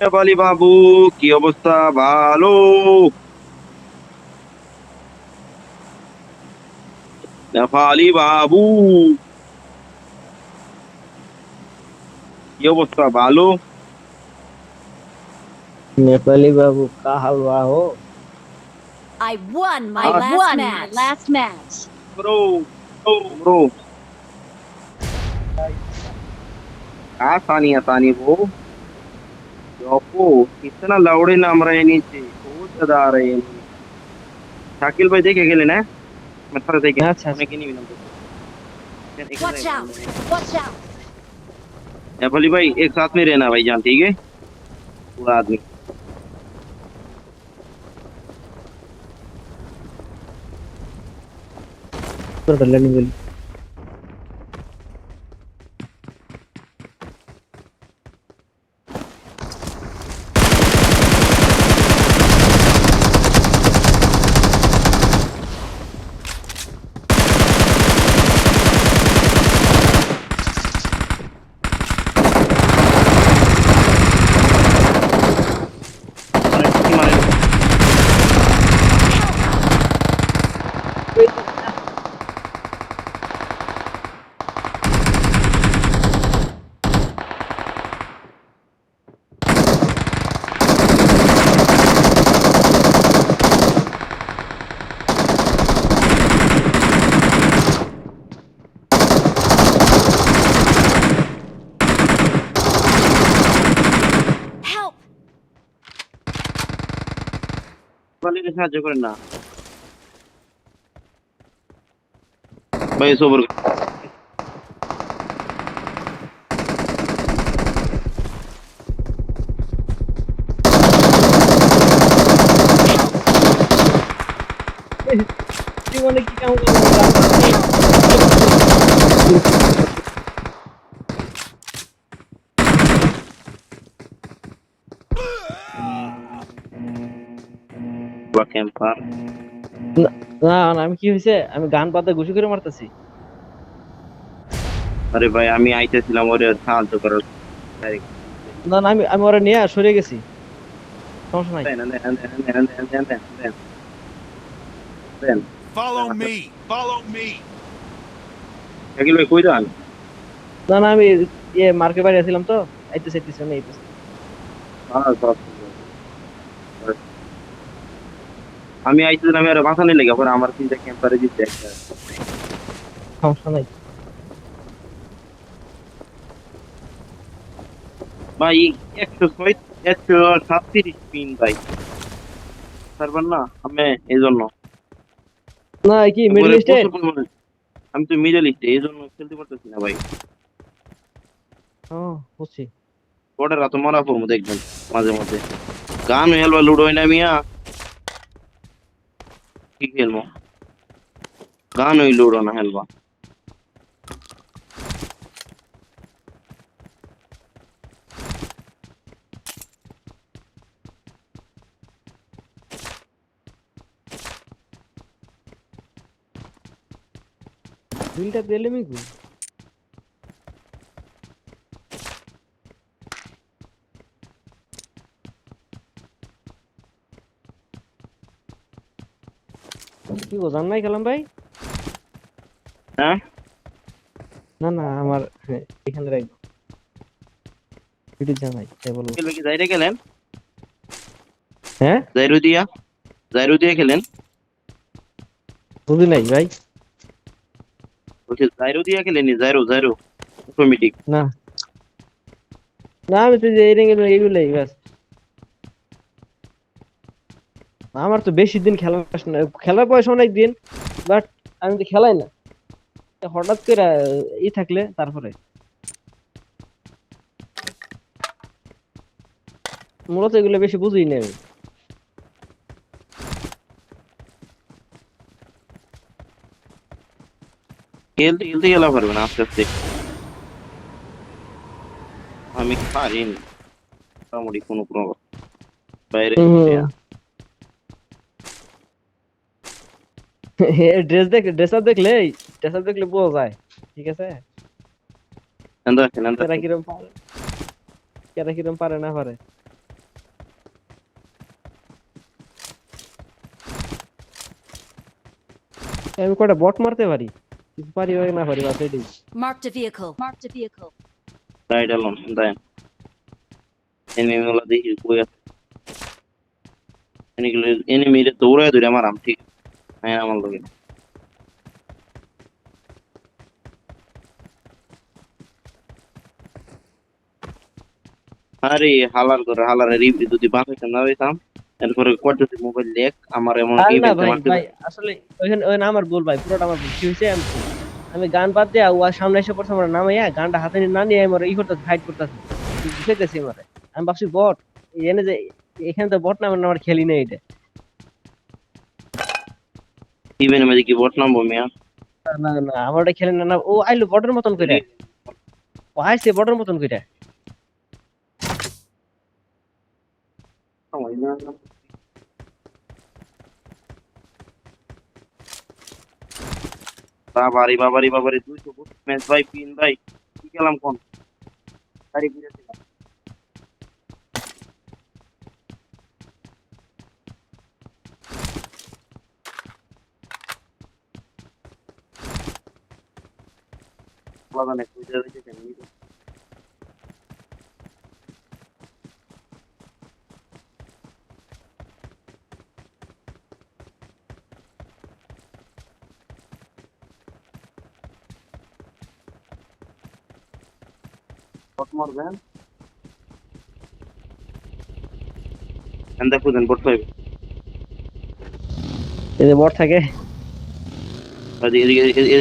শেফালি বাবু, কি অবস্থা? ভালো? শেফালি বাবু, কি অবস্থা? ভালো? नेपाली बाबू का हलवा हो। I won my हाँ last match. ब्रो, ब्रो, कहाँ सानिया तानी वो? जोको कितना लौड़े नाम रहे नीचे, बहुत ज्यादा आ रहे हैं नीचे। शाकिल भाई देखे गेले ना? मैं थोड़ा देखे, अच्छा उन्हें अच्छा। की नहीं मिला तो। एक Watch out! Watch out! Shefali भाई एक साथ में रहना भाई जान, ठीक है? पूरा आदमी। तो डल्ला नहीं बोली। मारे टोकी मारे। Help! शेफाली के साহায্য করেন না ভাই, সবর জীবনে কি কাম করবো গান বাজছে। বা ক্যাম্পার। না না না, আমি কি হয়েছে, আমি গান বাদে ঘুষি করে মারতেছি। আরে ভাই আমি আইতেছিলাম ওরে সাহায্য করার, ডাইরেক্ট না না, আমি আমি ওরা নিয়ে সরে গেছি। সমস্যা নাই। দেন দেন দেন দেন দেন দেন দেন দেন দেন। Follow me. Follow me. Shakil ভাই কই যান? না না, আমি মার্কেট বাড়ি আসছিলাম তো। আইতেছে আইতেছে আমি আইতেছে। হ্যাঁ, সব ঠিক আছে। আমি আইতেছিলাম আরে বাঁচানি লেগে, পরে আমার চিন্তা ক্যাম্পারে দিতে একটা। সমস্যা নাই। ভাই 106 137 পিন ভাই, পারবেন না আমি এই জন্য। না কি মিডল একবারে ইস্টে। প্রচুর পরিমাণে, আমি তো মিডল ইস্টে এই জন্য খেলতে পারতেছি না ভাই। ও বুঝছি। বর্ডার তো মারা পড়বো দেখবেন মাঝে মধ্যে। গান হেলবা লুডো হয় না মিয়া, কি খেলবো? গান ওই লুডো না হেলবা। বিলটা দিলে মিকু। কি গো জান নাই খেলাম ভাই। হ্যাঁ না না আমার এখানে রাখবো। ভিডিও জানাই তাই বলবো। খেলবে কি জাইরে গেলেন? হ্যাঁ জাইরু দিয়া, জাইরু দিয়ে খেলেন? বুঝি নাই ভাই। বলছি জাইরু দিয়া খেলেনি, জাইরু জাইরু অটোমেটিক। না না, আমি তো যে এই রেঙ্গের এইগুলাই ব্যাস। আমার তো বেশি দিন খেলা খেলার বয়স অনেক দিন, বাট আমি তো খেলাই না। হঠাৎ করে ই থাকলে তারপরে মূলত এগুলো বেশি বুঝি না আমি। খেলতে খেলতে খেলা পারবে না আস্তে আস্তে। আমি পারিনি মোটামুটি কোনো কোনো বাইরে হম। ড্রেস আপ দেখলে বোঝা যায়। ঠিক আছে। এন্দা আছেন এন্দা কেরা আছেন। কিরম পারে, কেরা কিরম পারে না পারে। আমি কয়টা বট মারতে পারি, কিছু পারি বা না পারি বাস এটাই। Marked a vehicle. Marked a vehicle. Right alone then enemy গুলো দেখি কই আছে। এনিমি রে দৌড়ায় দৌড়ে আমার ঠিক হ্যাঁ আমার লগে। আরে হালার করে হালারে রিপি যদি বাঁচাইতে না হইতাম এরপরে করতেছি মোবাইল লেক আমার এমন আর না ইভেন্টে ভাই মারতে। ভাই আসলে ওইখানে ওইখানে আমার ভুল ভাই, পুরোটা আমার ভুল। কি হয়েছে আমি গান বাদ দিয়ে ও সামনে এসে পড়ছে, আমার নামাইয়া গানটা হাতে নিয়ে না নিয়ে আমার ই করতেছে, ফাইট করতেছে, বুঝাইতেছি আমার। আমি ভাবছি বট, এনে যে এখানে তো বট না, আমার খেলি না এটা। ইভেন্টের মধ্যে কি বট নামবো মিয়া? না না না, আমার ওটা খেলে না না, ও আইলো বটের মতন করে, ও আইছে বটের মতন করে। বাবারি বাবারি বাবারি 200 ম্যাচ ভাই পিন ভাই কি গেলাম কোন গাড়ি ঘুরেছিলাম বাগানে খুঁজে রেখেছেন বট মারবেন এন্ড দেখো দেন বট পাইবে এই যে বট থাকে। এদিকে এদিকে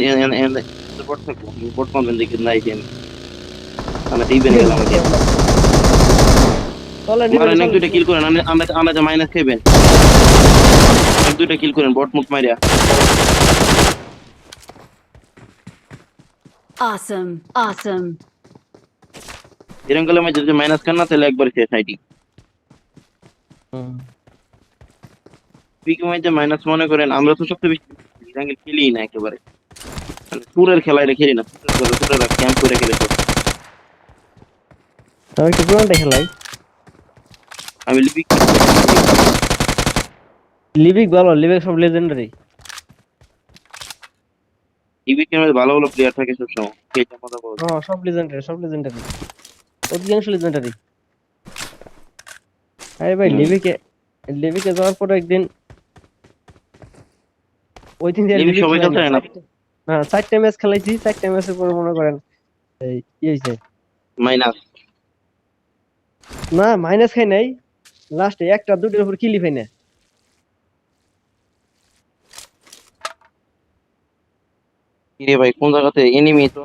বট থাকবো বট মারবেন দেখি নাই কেন আমরা ইভেন্ট গেলাম আগে চলে মারেন এক নিবেন, দুইটা কিল করেন আমরা আমরা যে মাইনাস খাইবেন এক দুইটা কিল করেন বট মুখ মারিয়া Awesome. Awesome. এরঙ্গলের মধ্যে যদি মাইনাস খান না তাহলে একবার শেষ আইডি পিকে মধ্যে মাইনাস মনে করেন আমরা তো সবচেয়ে বেশি এরঙ্গেল খেলি না একেবারে মানে টুরের খেলায় খেলি না টুরের ক্যাম্প করে খেলে তো আমি একটু পুরানটা খেলাই। আমি লিপিক লিভিক ভালো, লিভিক সব লেজেন্ডারি। লিপিকের মধ্যে ভালো ভালো প্লেয়ার থাকে সবসময় খেলতে মজা পাওয়া যায় হ্যাঁ সব লেজেন্ডারি, সব লেজেন্ডারি, অধিকাংশ লেজেন্ডারি। আরে ভাই হুম। লিভিকে, লিভিকে যাওয়ার পর একদিন, ওই দিন দিয়ে লিপিক লিভিক সবাই খেলাই খেলতে না। হয় না না 4টা ম্যাচ খেলাইছি, 4টা ম্যাচের পর মনে করেন এই কি হয়েছে, মাইনাস না মাইনাস খাই নাই, লাস্টে একটা দুটোর উপর কিলি খাই না। রে ভাই কোন জায়গাতে এনিমি তো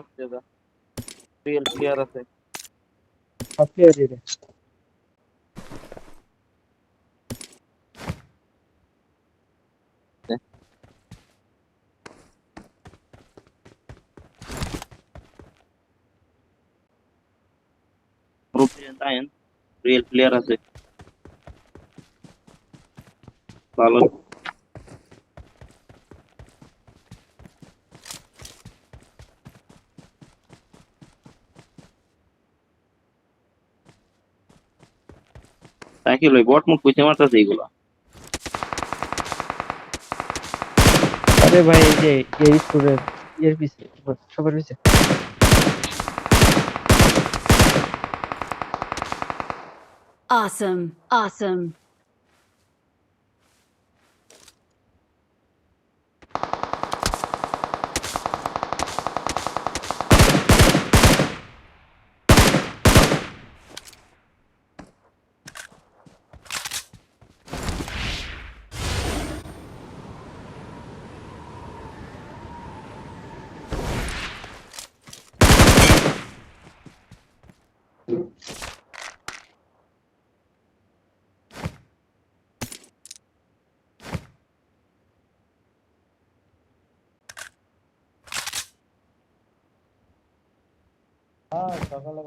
রিয়েল প্লেয়ার আছে সব প্লেয়ার দিয়ে দেয়। গ্রুপে তাইন রিয়েল প্লেয়ার আছে ভালো তাকে লই বট মুখ কইতে মারতাছে এইগুলা আরে ভাই এই যে এই স্টোরের এর পিছে, সবার পিছে। Awesome. Awesome. হ্যাঁ সকালে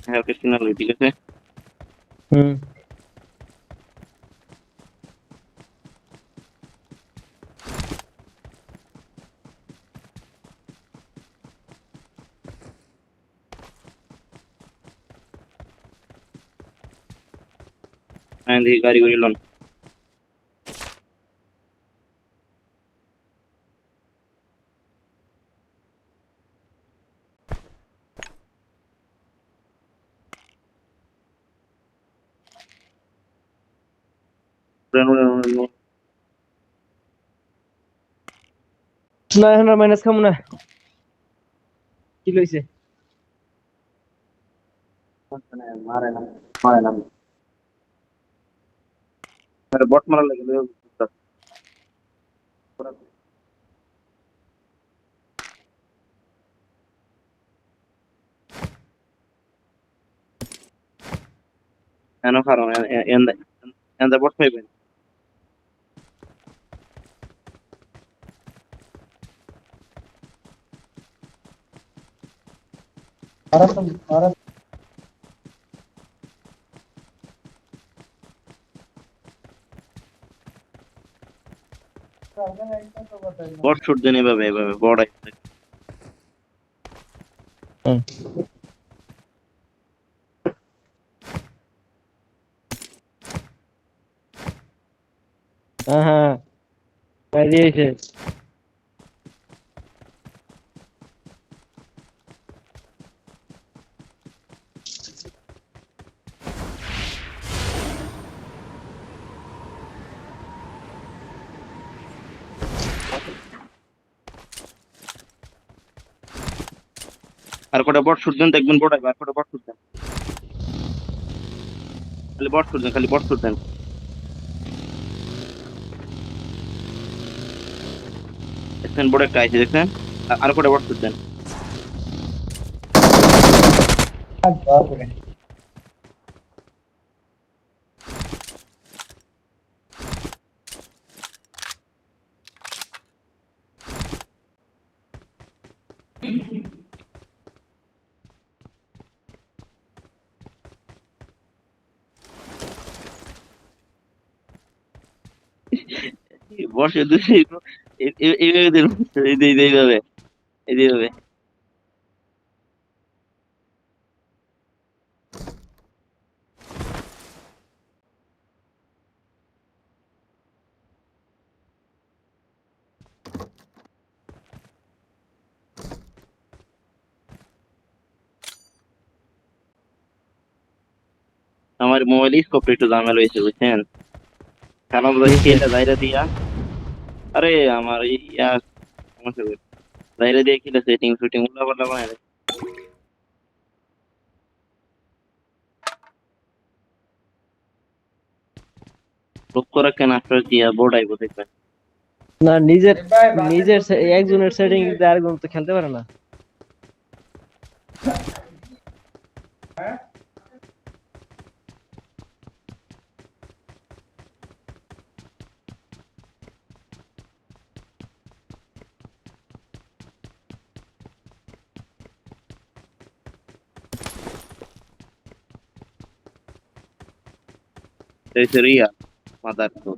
হ্যাঁ ওকে সিগন্যাল ঠিক আছে। হুম। হ্যাঁ দেখি গাড়ি লন। না এখন আর মাইনাস খামু না। কি লইছে? মারে না মারে না আরে বট মারা লাগে কেন কারণ এন্ড বট পাইবেন বট শুট দেন এভাবে এভাবে বড় হুম। হ্যাঁ হ্যাঁ দিয়েছে। আর কটা বট শুট দেন দেখবেন বড় আর কটা বট শুট দেন খালি বট শুট দেন খালি বট শুট দেন দেখছেন বড় একটা আইছে দেখছেন আর কটা বট শুট দেন বসে দুই এইভাবে দিন এইভাবে এইভাবে আমার মোবাইল স্কোপ একটু ঝামেলা হয়েছে বুঝছেন কারণ খেলটা যাইরা দিয়া আরে আমার ইয়া সমস্যা করে যাইরা দিয়ে খেলে সেটিং শুটিং উল্টা পাল্টা বানায় লক্ষ্য রাখেন আপনার দিয়া বোর্ড আইবো দেখবেন না নিজের নিজের একজনের সেটিং দিতে আরেকজন তো খেলতে পারে না। রিয়া মাদার তো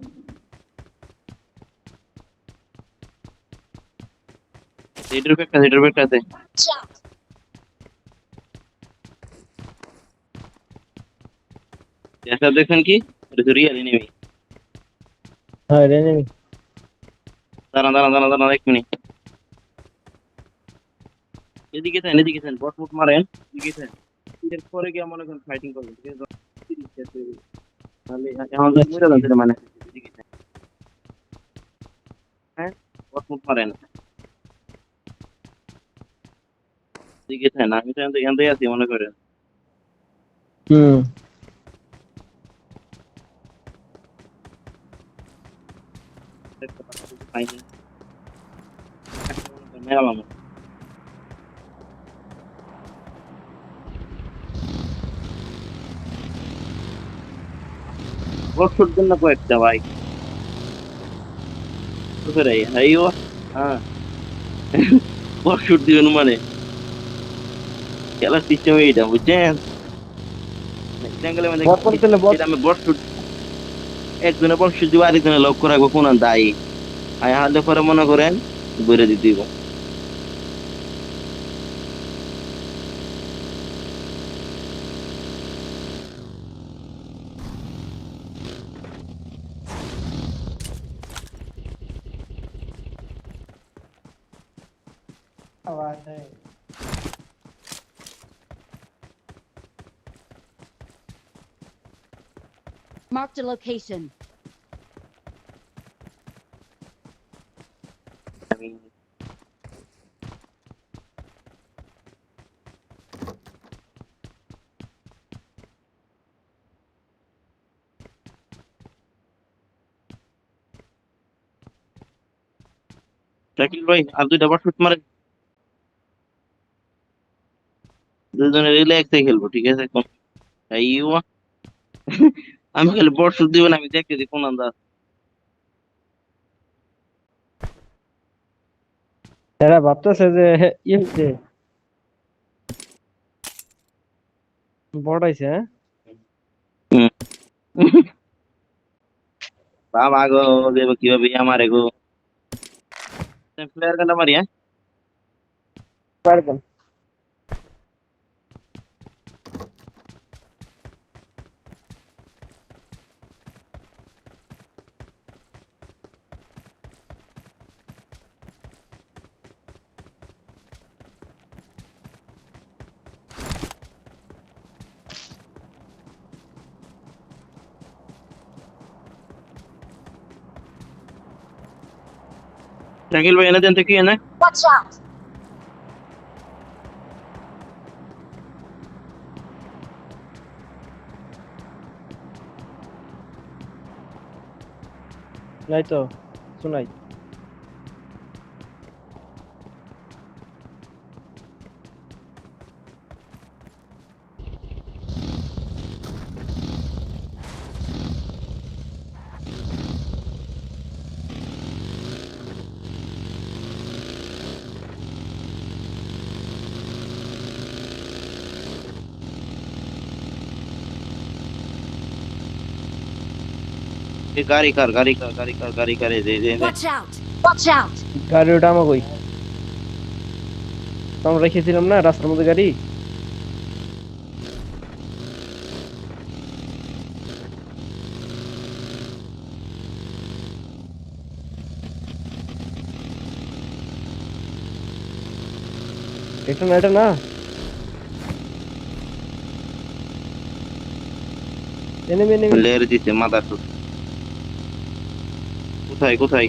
এটার একটা আছে দেখা দেখেন কি এটা তো রিয়াল এনিমি হ্যাঁ এনিমি। দাঁড়ান এক মিনিট এদিকে থাকেন বট মুট মারেন এদিকে থাকেন এরপরে গিয়ে মনে করেন ফাইটিং করবেন ঠিক আছে তাহলে এখন তো মরে যাচ্ছে মানে এদিকে থাকেন হ্যাঁ বট মুট মারেন এদিকে থাকেন আমি তো এখান থেকে আছি মনে করেন হুম। পাইনি মেরালাম বট শুট দেন না কয়েকটা ভাই বুঝতে আইও হ্যাঁ বট শুট দিবেন মানে খেলার সিস্টেম এইটা বুঝছেন জঙ্গলের মধ্যে বট করতে হলে বট এটা আমি বট শুট একজনে বট শুট দিব আরেকজনে লক্ষ্য রাখবো কোন দায়ী আয় হাতে করে মনে করেন ঘুরে দিতে দিব Marked a location. আমি শাকিল ভাই আর দুইটা বট শুট মারে দুজনে রিল্যাক্সে খেলবো ঠিক আছে আইও আমি খালি বট শুট দিব না আমি দেখতেছি কোন আন্দাজ এরা ভাবতেছে যে ইয়ে বট আইছে হ্যাঁ হুম। বাবা গো দেব কিভাবে আমারে গো প্লেয়ার কাটা মারি হ্যাঁ পারবেন শাকিল ভাই এনে দেন তো কি এনে Watch out! নাই তো শোনাই এই গাড়ি কার এই Watch out! Watch out! গাড়ি ওটা আমাকে আমরা রেখেছিলাম না রাস্তার মধ্যে গাড়ি এটা না এনিমি লের দিতে মাথা শুট কোথায়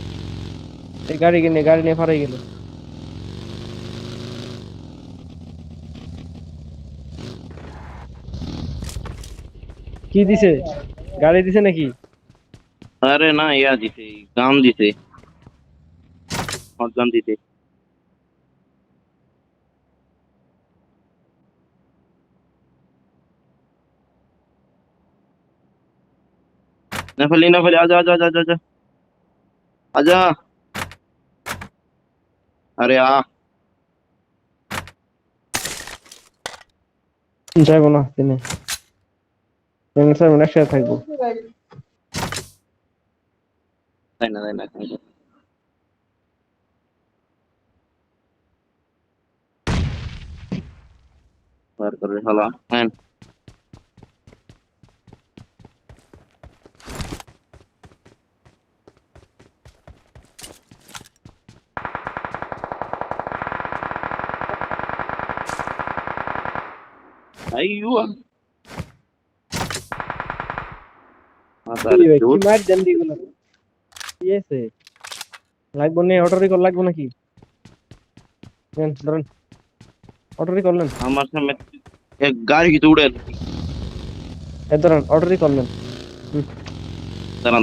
এই গাড়ি নিয়ে ফারাই গেল কি দিছে গাড়ি দিছে নাকি আরে না ইয়া দিতে গান দিতে গান দিতে না ফেলি आजा अरे आ যাইবো না তিনি স্যার একসাথে থাকবো তাই না বার করে শালা হ্যাঁ আইয়ো কি মার দেন দিগুলো কি আছে লাগবো নে অটো রিকল লাগবো নাকি নেন ধরেন অটো রিকল নেন আমার সামনে এক গাড়ি কি উড়ে এই ধরেন অটো রিকল নেন দাঁড়ান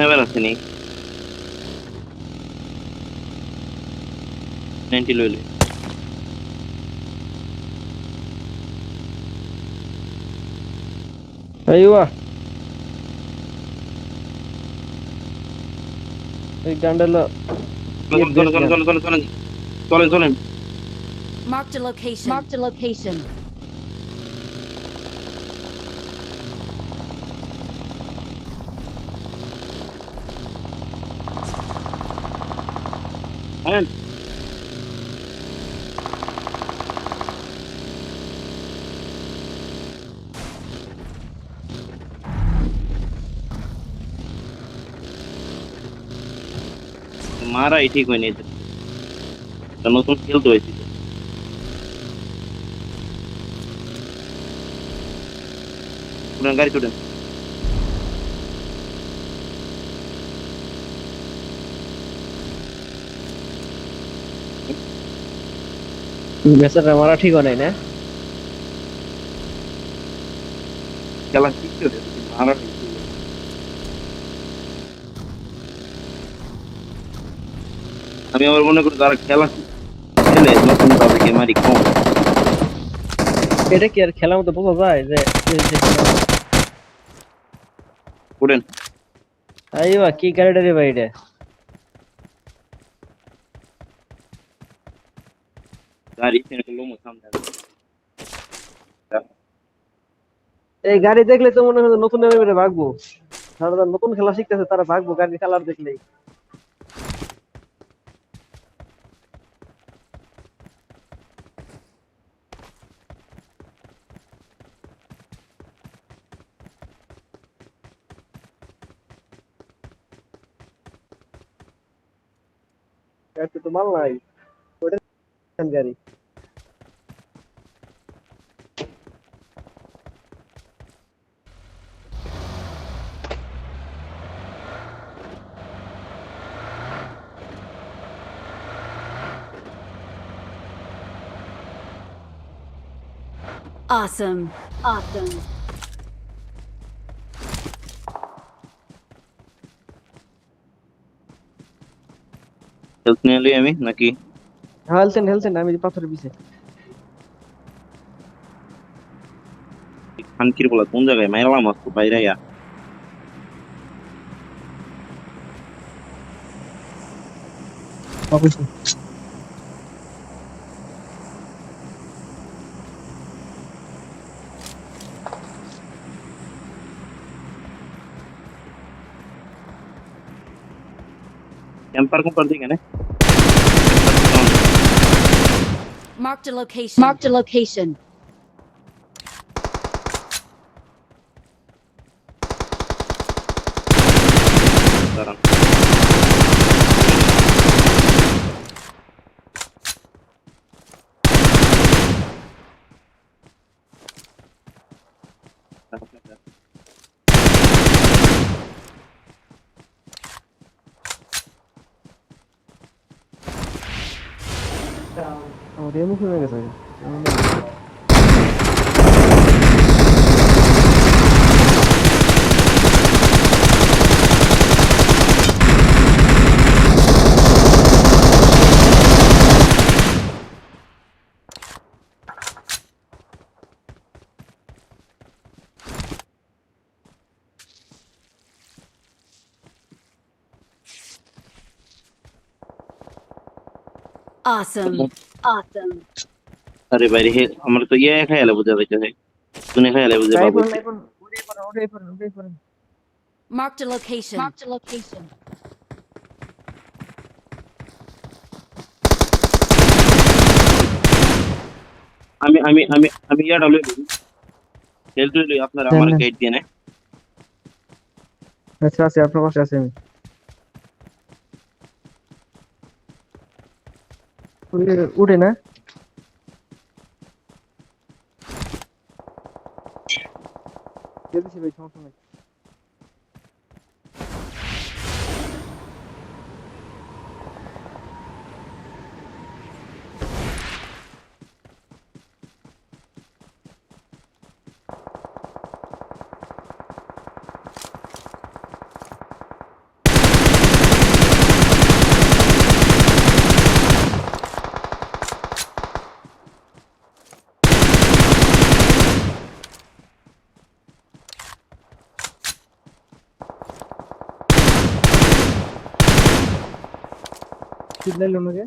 এবার আসেনি 90 লইলে আইওয়া ওই গানটা হলো চলেন চলেন চলেন চলেন চলেন চলেন চলেন চলেন Marked a location. Marked a location. হ্যাঁ মারাই ঠিক হয়নি এটা। একটা নতুন খেলতে হয়েছিল। উঠেন, গাড়ি চড়েন। বেচারা মারা ঠিক হয় নাই না? খেলা শিখতে হবে, মারা ঠিক হয়নি। আমি আবার মনে করি যারা খেলা খেলে নতুন তাদেরকে মারি কম। এটা কি আর খেলার মতো বোঝা যায় যে উঠেন, আইবা কি গাড়িটা রে ভাই এটা? গাড়ি ছেড়ে লোমো সামনে। এই গাড়ি দেখলে তো মনে হয় যে নতুন এমএমএ ভাগবো। যারা নতুন খেলা শিখতেছে তারা ভাগবো গাড়ি খেলার দেখলেই। গাড়িতে তো মাল নাই, ওটা গাড়ি। Awesome. Awesome. হেলথ নিয়ে এলি আমি নাকি? হেলছেন হেলছেন আমি পাথরের পিছে। খানকির বলা কোন জায়গায় মাইরালাম আসতো বাইরে ইয়া। অবশ্যই ক্যাম্পার কুম্পার দিকে না। Marked a location. Marked a location. দাঁড়ান, আমার এমন হয়ে গেছে। Awesome. Awesome. আরে বাইরে আমার তো ইয়ে খাইলে বোঝা যাইতেছে, শুনে খাইলে বুঝে পাবো। ওটাই পড়েন। Marked a location. Marked a location. আমি আমি আমি আমি ইয়াটা লই হেলথ লই আপনারা আমার দেন। গাইড দিয়ে না। আচ্ছা আছে আপনার পাশে আছে আমি। উঠে না যেতেছি ভাই, সমস্যা নাই। চিল্লাইলো নাকি?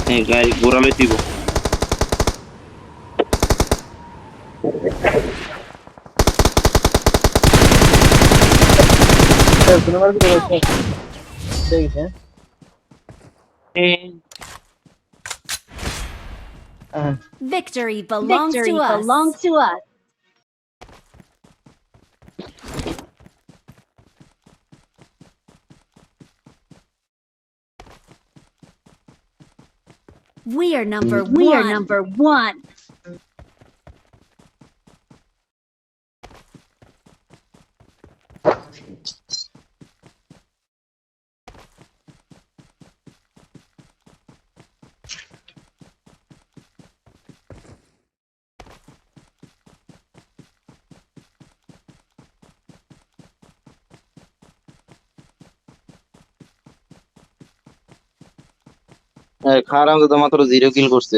হ্যাঁ গাড়ি ঘোরালে দিব তোমার কি বলছে? দেখেছে হ্যাঁ। Victory belongs to us. We are number one. We are number one. খারাপ তো মাত্র 0 কিল করছে